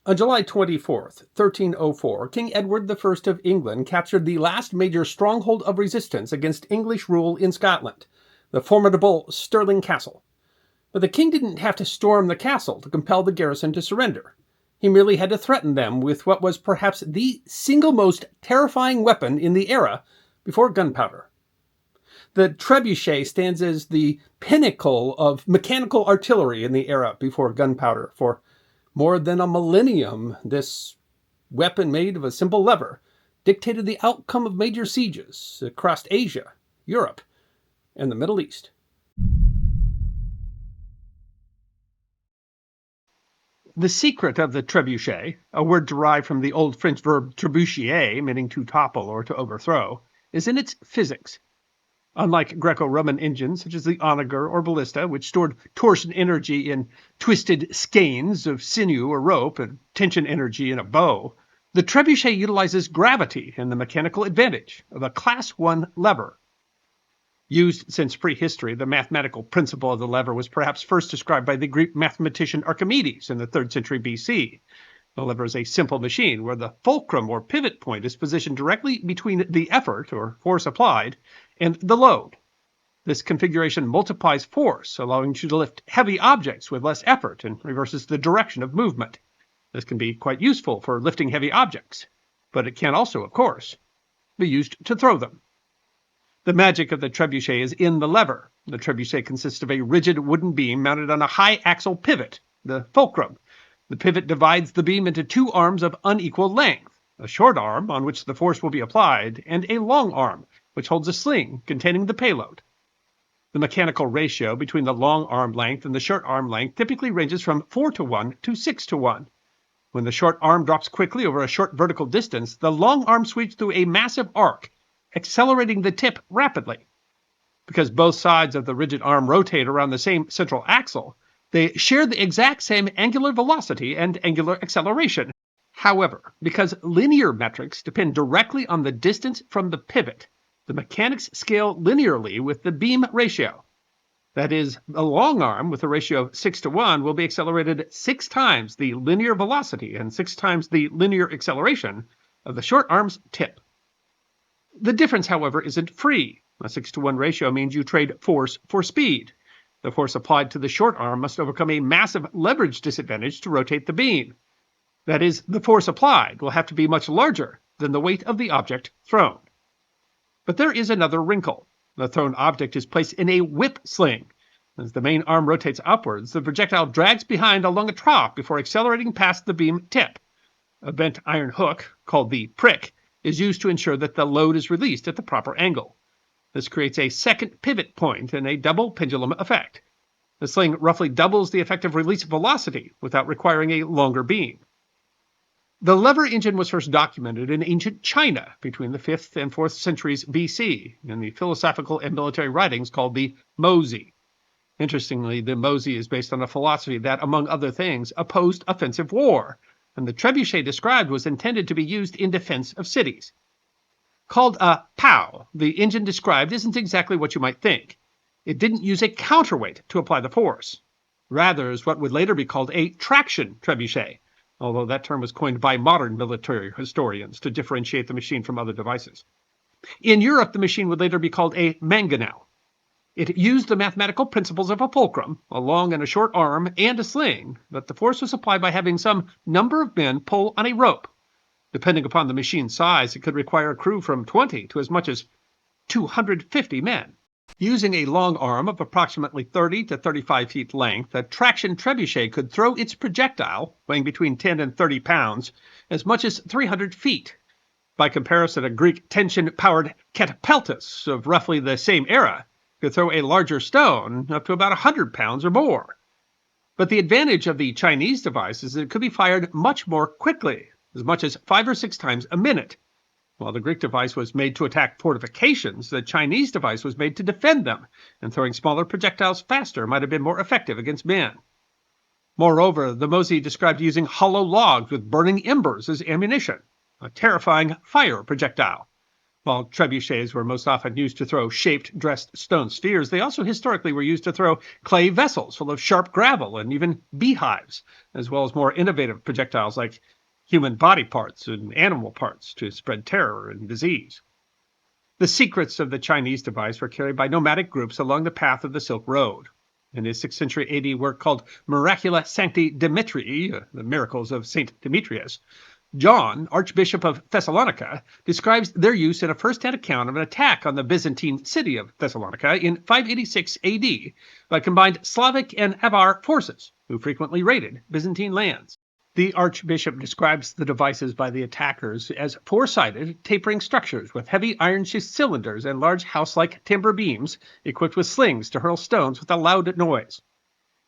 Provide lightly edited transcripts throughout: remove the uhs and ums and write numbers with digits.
On July 24th, 1304, King Edward I of England captured the last major stronghold of resistance against English rule in Scotland, the formidable Stirling Castle. But the king didn't have to storm the castle to compel the garrison to surrender. He merely had to threaten them with what was perhaps the single most terrifying weapon in the era before gunpowder. The trebuchet stands as the pinnacle of mechanical artillery in the era before gunpowder. For more than a millennium, this weapon made of a simple lever dictated the outcome of major sieges across Asia, Europe, and the Middle East. The secret of the trebuchet, a word derived from the Old French verb trebucher, meaning to topple or to overthrow, is in its physics. Unlike Greco-Roman engines such as the onager or ballista, which stored torsion energy in twisted skeins of sinew or rope and tension energy in a bow, the trebuchet utilizes gravity and the mechanical advantage of a Class 1 lever. Used since prehistory, the mathematical principle of the lever was perhaps first described by the Greek mathematician Archimedes in the 3rd century BC. The lever is a simple machine where the fulcrum or pivot point is positioned directly between the effort or force applied and the load. This configuration multiplies force, allowing you to lift heavy objects with less effort and reverses the direction of movement. This can be quite useful for lifting heavy objects, but it can also, of course, be used to throw them. The magic of the trebuchet is in the lever. The trebuchet consists of a rigid wooden beam mounted on a high axle pivot, the fulcrum. The pivot divides the beam into two arms of unequal length, a short arm on which the force will be applied, and a long arm, which holds a sling containing the payload. The mechanical ratio between the long arm length and the short arm length typically ranges from 4:1 to 6:1. When the short arm drops quickly over a short vertical distance, the long arm sweeps through a massive arc, accelerating the tip rapidly. Because both sides of the rigid arm rotate around the same central axle, they share the exact same angular velocity and angular acceleration. However, because linear metrics depend directly on the distance from the pivot, the mechanics scale linearly with the beam ratio. That is, a long arm with a ratio of 6:1 will be accelerated 6 times the linear velocity and 6 times the linear acceleration of the short arm's tip. The difference, however, isn't free. A 6:1 ratio means you trade force for speed. The force applied to the short arm must overcome a massive leverage disadvantage to rotate the beam. That is, the force applied will have to be much larger than the weight of the object thrown. But there is another wrinkle. The thrown object is placed in a whip sling. As the main arm rotates upwards, the projectile drags behind along a trough before accelerating past the beam tip. A bent iron hook, called the prick, is used to ensure that the load is released at the proper angle. This creates a second pivot point and a double pendulum effect. The sling roughly doubles the effective release velocity without requiring a longer beam. The lever engine was first documented in ancient China between the 5th and 4th centuries BC in the philosophical and military writings called the Mozi. Interestingly, the Mozi is based on a philosophy that, among other things, opposed offensive war, and the trebuchet described was intended to be used in defense of cities. Called a POW, the engine described isn't exactly what you might think. It didn't use a counterweight to apply the force. Rather, is what would later be called a traction trebuchet, although that term was coined by modern military historians to differentiate the machine from other devices. In Europe, the machine would later be called a mangonel. It used the mathematical principles of a fulcrum, a long and a short arm, and a sling, but the force was applied by having some number of men pull on a rope. Depending upon the machine's size, it could require a crew from 20 to as much as 250 men. Using a long arm of approximately 30 to 35 feet length, a traction trebuchet could throw its projectile, weighing between 10 and 30 pounds, as much as 300 feet. By comparison, a Greek tension-powered catapultus of roughly the same era could throw a larger stone up to about 100 pounds or more. But the advantage of the Chinese device is that it could be fired much more quickly, as much as 5 or 6 times a minute. While the Greek device was made to attack fortifications, the Chinese device was made to defend them, and throwing smaller projectiles faster might have been more effective against men. Moreover, the Mozi described using hollow logs with burning embers as ammunition, a terrifying fire projectile. While trebuchets were most often used to throw shaped, dressed stone spheres, they also historically were used to throw clay vessels full of sharp gravel and even beehives, as well as more innovative projectiles like human body parts and animal parts to spread terror and disease. The secrets of the Chinese device were carried by nomadic groups along the path of the Silk Road. In his 6th century AD work called Miracula Sancti Dimitrii, the Miracles of St. Demetrius, John, Archbishop of Thessalonica, describes their use in a first-hand account of an attack on the Byzantine city of Thessalonica in 586 AD by combined Slavic and Avar forces, who frequently raided Byzantine lands. The archbishop describes the devices by the attackers as four-sided, tapering structures with heavy iron cylinders and large house-like timber beams equipped with slings to hurl stones with a loud noise.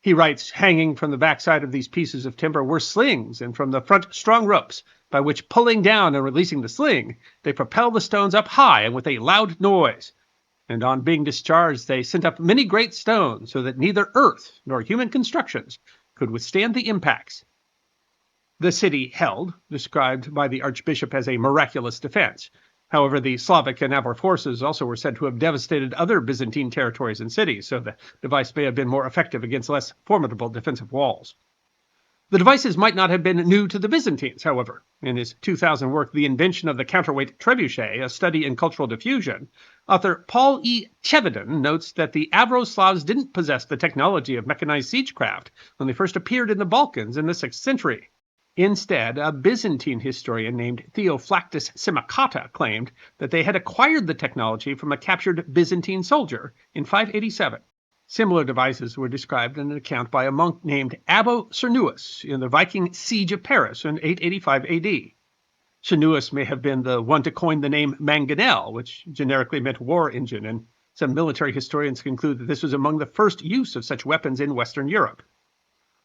He writes, hanging from the backside of these pieces of timber were slings, and from the front strong ropes, by which pulling down and releasing the sling, they propel the stones up high and with a loud noise. And on being discharged, they sent up many great stones, so that neither earth nor human constructions could withstand the impacts. The city held, described by the archbishop as a miraculous defense. However, the Slavic and Avar forces also were said to have devastated other Byzantine territories and cities, so the device may have been more effective against less formidable defensive walls. The devices might not have been new to the Byzantines, however. In his 2000 work, The Invention of the Counterweight Trebuchet, A Study in Cultural Diffusion, author Paul E. Chevedden notes that the Avro-Slavs didn't possess the technology of mechanized siegecraft when they first appeared in the Balkans in the 6th century. Instead, a Byzantine historian named Theophlactus Simakata claimed that they had acquired the technology from a captured Byzantine soldier in 587. Similar devices were described in an account by a monk named Abbo Cernuus in the Viking siege of Paris in 885 AD. Cernuus may have been the one to coin the name mangonel, which generically meant war engine, and some military historians conclude that this was among the first use of such weapons in Western Europe.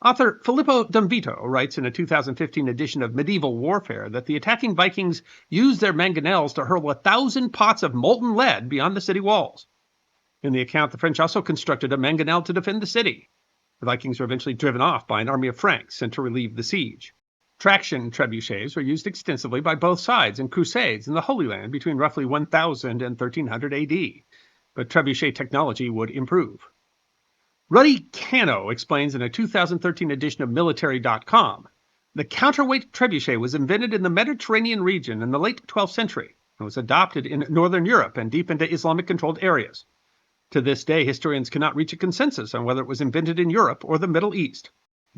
Author Filippo Donvito writes in a 2015 edition of Medieval Warfare that the attacking Vikings used their mangonels to hurl 1,000 pots of molten lead beyond the city walls. In the account, the French also constructed a mangonel to defend the city. The Vikings were eventually driven off by an army of Franks sent to relieve the siege. Traction trebuchets were used extensively by both sides in crusades in the Holy Land between roughly 1000 and 1300 AD, but trebuchet technology would improve. Ruddy Cano explains in a 2013 edition of Military.com, the counterweight trebuchet was invented in the Mediterranean region in the late 12th century and was adopted in Northern Europe and deep into Islamic-controlled areas. To this day, historians cannot reach a consensus on whether it was invented in Europe or the Middle East.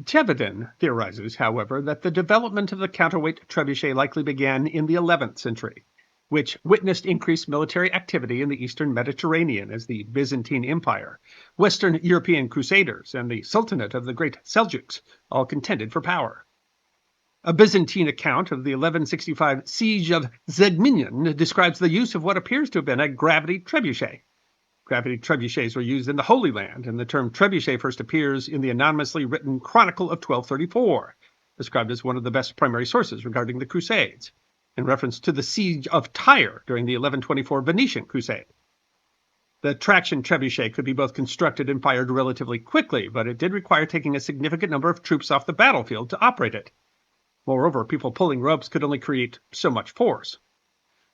Chevedden theorizes, however, that the development of the counterweight trebuchet likely began in the 11th century, which witnessed increased military activity in the eastern Mediterranean as the Byzantine Empire, Western European Crusaders, and the Sultanate of the Great Seljuks all contended for power. A Byzantine account of the 1165 siege of Zegminian describes the use of what appears to have been a gravity trebuchet. Gravity trebuchets were used in the Holy Land, and the term trebuchet first appears in the anonymously written Chronicle of 1234, described as one of the best primary sources regarding the Crusades, in reference to the siege of Tyre during the 1124 Venetian Crusade. The traction trebuchet could be both constructed and fired relatively quickly, but it did require taking a significant number of troops off the battlefield to operate it. Moreover, people pulling ropes could only create so much force.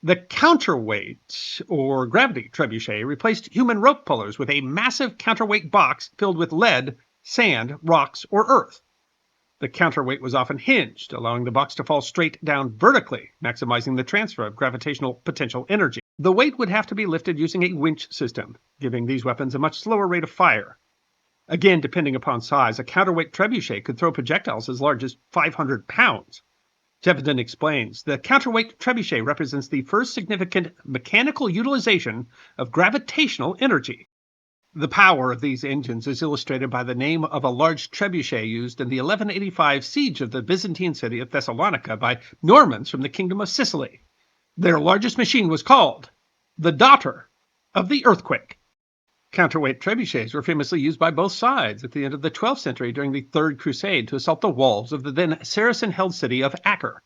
The counterweight, or gravity trebuchet, replaced human rope pullers with a massive counterweight box filled with lead, sand, rocks, or earth. The counterweight was often hinged, allowing the box to fall straight down vertically, maximizing the transfer of gravitational potential energy. The weight would have to be lifted using a winch system, giving these weapons a much slower rate of fire. Again, depending upon size, a counterweight trebuchet could throw projectiles as large as 500 pounds. Chevedden explains, the counterweight trebuchet represents the first significant mechanical utilization of gravitational energy. The power of these engines is illustrated by the name of a large trebuchet used in the 1185 siege of the Byzantine city of Thessalonica by Normans from the Kingdom of Sicily. Their largest machine was called the Daughter of the Earthquake. Counterweight trebuchets were famously used by both sides at the end of the 12th century during the Third Crusade to assault the walls of the then Saracen-held city of Acre.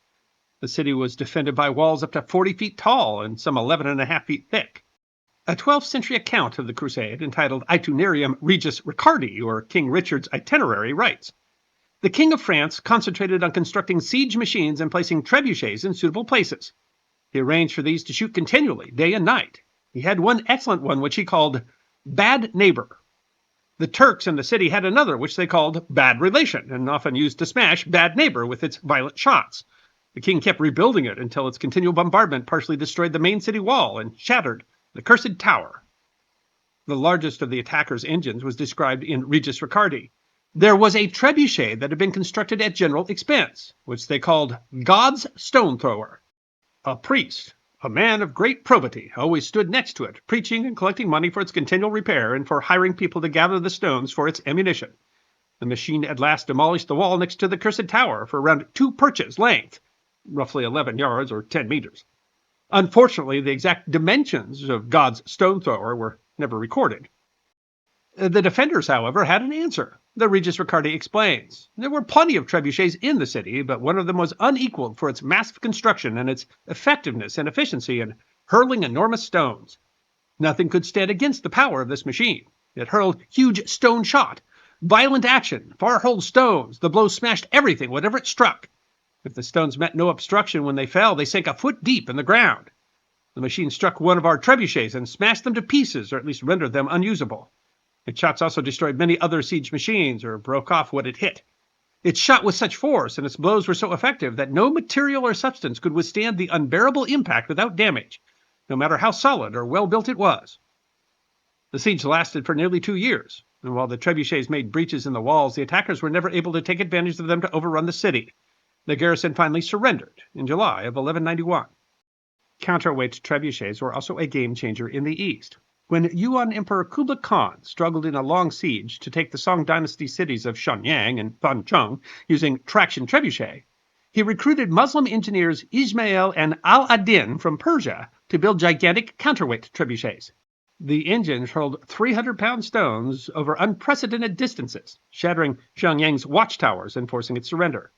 The city was defended by walls up to 40 feet tall and some 11.5 feet thick. A 12th century account of the crusade, ititled Itinerarium Regis Ricardi, or King Richard's Itinerary, writes, the King of France concentrated on constructing siege machines and placing trebuchets in suitable places. He arranged for these to shoot continually, day and night. He had one excellent one, which he called Bad Neighbor. The Turks in the city had another, which they called Bad Relation, and often used to smash Bad Neighbor with its violent shots. The king kept rebuilding it until its continual bombardment partially destroyed the main city wall and shattered the cursed tower. The largest of the attackers' engines was described in Regis Ricardi. There was a trebuchet that had been constructed at general expense, which they called God's Stone Thrower. A priest, a man of great probity, always stood next to it, preaching and collecting money for its continual repair and for hiring people to gather the stones for its ammunition. The machine at last demolished the wall next to the cursed tower for around 2 perches length, roughly 11 yards or 10 meters. Unfortunately, the exact dimensions of God's stone thrower were never recorded. The defenders, however, had an answer. The Regis Ricardi explains. There were plenty of trebuchets in the city, but one of them was unequaled for its massive construction and its effectiveness and efficiency in hurling enormous stones. Nothing could stand against the power of this machine. It hurled huge stone shot, violent action, far-hurled stones. The blows smashed everything, whatever it struck. If the stones met no obstruction when they fell, they sank a foot deep in the ground. The machine struck one of our trebuchets and smashed them to pieces, or at least rendered them unusable. Its shots also destroyed many other siege machines, or broke off what it hit. It shot with such force, and its blows were so effective that no material or substance could withstand the unbearable impact without damage, no matter how solid or well-built it was. The siege lasted for nearly 2 years, and while the trebuchets made breaches in the walls, the attackers were never able to take advantage of them to overrun the city. The garrison finally surrendered in July of 1191. Counterweight trebuchets were also a game-changer in the east. When Yuan Emperor Kublai Khan struggled in a long siege to take the Song dynasty cities of Xiangyang and Fancheng using traction trebuchet, he recruited Muslim engineers Ismail and Al-Adin from Persia to build gigantic counterweight trebuchets. The engines hurled 300-pound stones over unprecedented distances, shattering Xiangyang's watchtowers and forcing its surrender.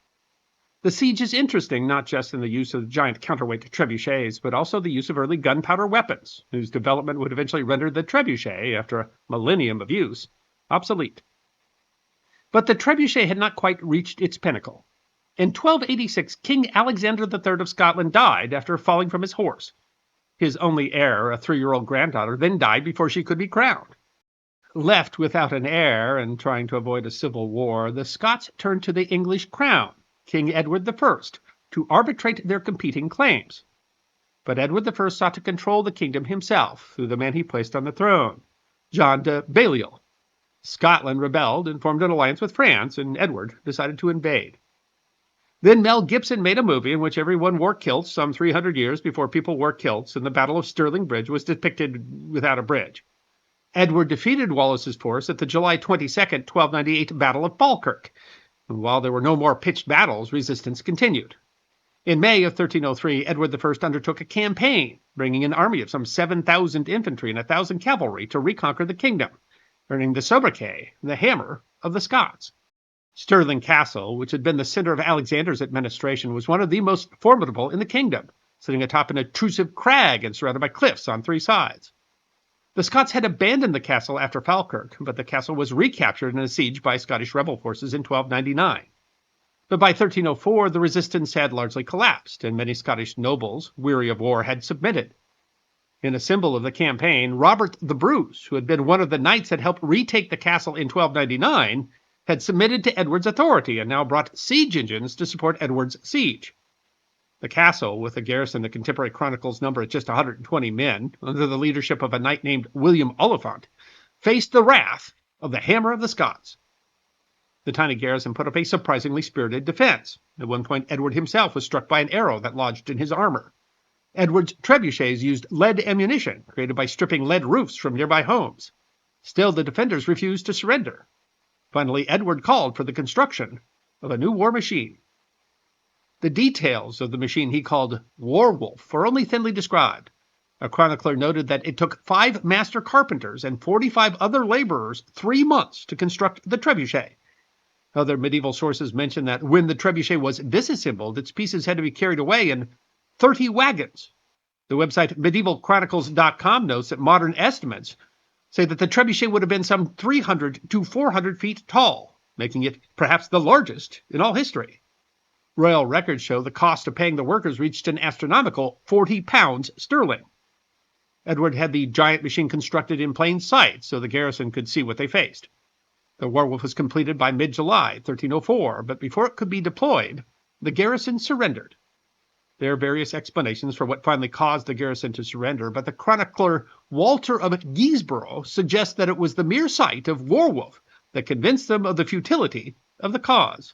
The siege is interesting not just in the use of giant counterweight trebuchets, but also the use of early gunpowder weapons, whose development would eventually render the trebuchet, after a millennium of use, obsolete. But the trebuchet had not quite reached its pinnacle. In 1286, King Alexander III of Scotland died after falling from his horse. His only heir, a 3-year-old granddaughter, then died before she could be crowned. Left without an heir and trying to avoid a civil war, the Scots turned to the English crown, King Edward I, to arbitrate their competing claims. But Edward I sought to control the kingdom himself through the man he placed on the throne, John de Balliol. Scotland rebelled and formed an alliance with France, and Edward decided to invade. Then Mel Gibson made a movie in which everyone wore kilts some 300 years before people wore kilts, and the Battle of Stirling Bridge was depicted without a bridge. Edward defeated Wallace's force at the July 22, 1298 Battle of Falkirk. And while there were no more pitched battles, resistance continued. In May of 1303, Edward I undertook a campaign, bringing an army of some 7,000 infantry and 1,000 cavalry to reconquer the kingdom, earning the sobriquet, the Hammer of the Scots. Stirling Castle, which had been the center of Alexander's administration, was one of the most formidable in the kingdom, sitting atop an intrusive crag and surrounded by cliffs on 3 sides. The Scots had abandoned the castle after Falkirk, but the castle was recaptured in a siege by Scottish rebel forces in 1299. But by 1304, the resistance had largely collapsed, and many Scottish nobles, weary of war, had submitted. In a symbol of the campaign, Robert the Bruce, who had been one of the knights that helped retake the castle in 1299, had submitted to Edward's authority and now brought siege engines to support Edward's siege. The castle, with a garrison the contemporary chronicles number at just 120 men, under the leadership of a knight named William Oliphant, faced the wrath of the Hammer of the Scots. The tiny garrison put up a surprisingly spirited defense. At one point, Edward himself was struck by an arrow that lodged in his armor. Edward's trebuchets used lead ammunition, created by stripping lead roofs from nearby homes. Still, the defenders refused to surrender. Finally, Edward called for the construction of a new war machine. The details of the machine he called Warwolf are only thinly described. A chronicler noted that it took 5 master carpenters and 45 other laborers 3 months to construct the trebuchet. Other medieval sources mention that when the trebuchet was disassembled, its pieces had to be carried away in 30 wagons. The website medievalchronicles.com notes that modern estimates say that the trebuchet would have been some 300 to 400 feet tall, making it perhaps the largest in all history. Royal records show the cost of paying the workers reached an astronomical £40 sterling. Edward had the giant machine constructed in plain sight so the garrison could see what they faced. The Warwolf was completed by mid-July 1304, but before it could be deployed, the garrison surrendered. There are various explanations for what finally caused the garrison to surrender, but the chronicler Walter of Guisborough suggests that it was the mere sight of Warwolf that convinced them of the futility of the cause.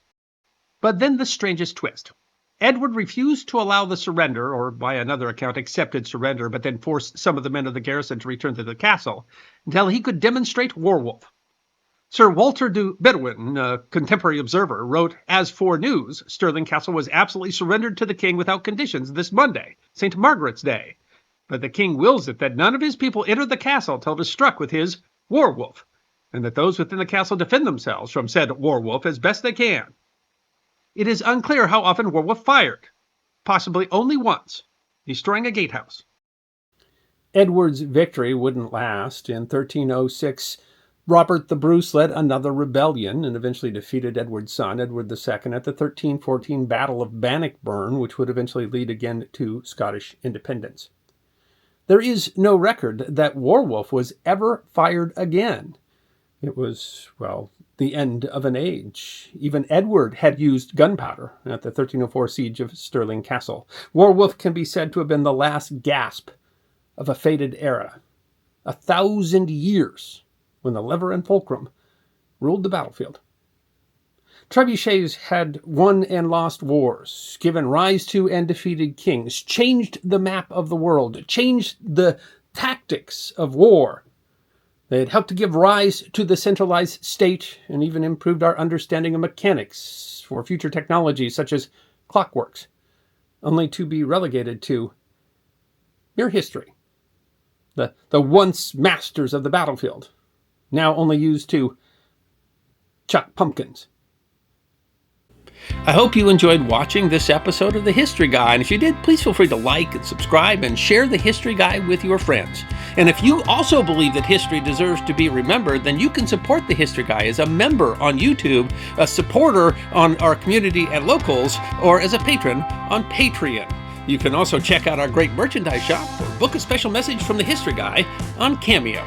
But then the strangest twist. Edward refused to allow the surrender, or by another account accepted surrender, but then forced some of the men of the garrison to return to the castle, until he could demonstrate Warwolf. Sir Walter de Bedouin, a contemporary observer, wrote, "As for news, Stirling Castle was absolutely surrendered to the king without conditions this Monday, St. Margaret's Day. But the king wills it that none of his people enter the castle till it is struck with his Warwolf, and that those within the castle defend themselves from said Warwolf as best they can." It is unclear how often Warwolf fired, possibly only once, destroying a gatehouse. Edward's victory wouldn't last. In 1306, Robert the Bruce led another rebellion and eventually defeated Edward's son, Edward II, at the 1314 Battle of Bannockburn, which would eventually lead again to Scottish independence. There is no record that Warwolf was ever fired again. It was, the end of an age. Even Edward had used gunpowder at the 1304 siege of Stirling Castle. Warwolf can be said to have been the last gasp of a fated era. 1,000 years when the lever and fulcrum ruled the battlefield. Trebuchets had won and lost wars, given rise to and defeated kings, changed the map of the world, changed the tactics of war. They had helped to give rise to the centralized state and even improved our understanding of mechanics for future technologies such as clockworks, only to be relegated to mere history. The once masters of the battlefield, now only used to chuck pumpkins. I hope you enjoyed watching this episode of The History Guy, and if you did, please feel free to like and subscribe and share The History Guy with your friends. And if you also believe that history deserves to be remembered, then you can support The History Guy as a member on YouTube, a supporter on our community at Locals, or as a patron on Patreon. You can also check out our great merchandise shop or book a special message from The History Guy on Cameo.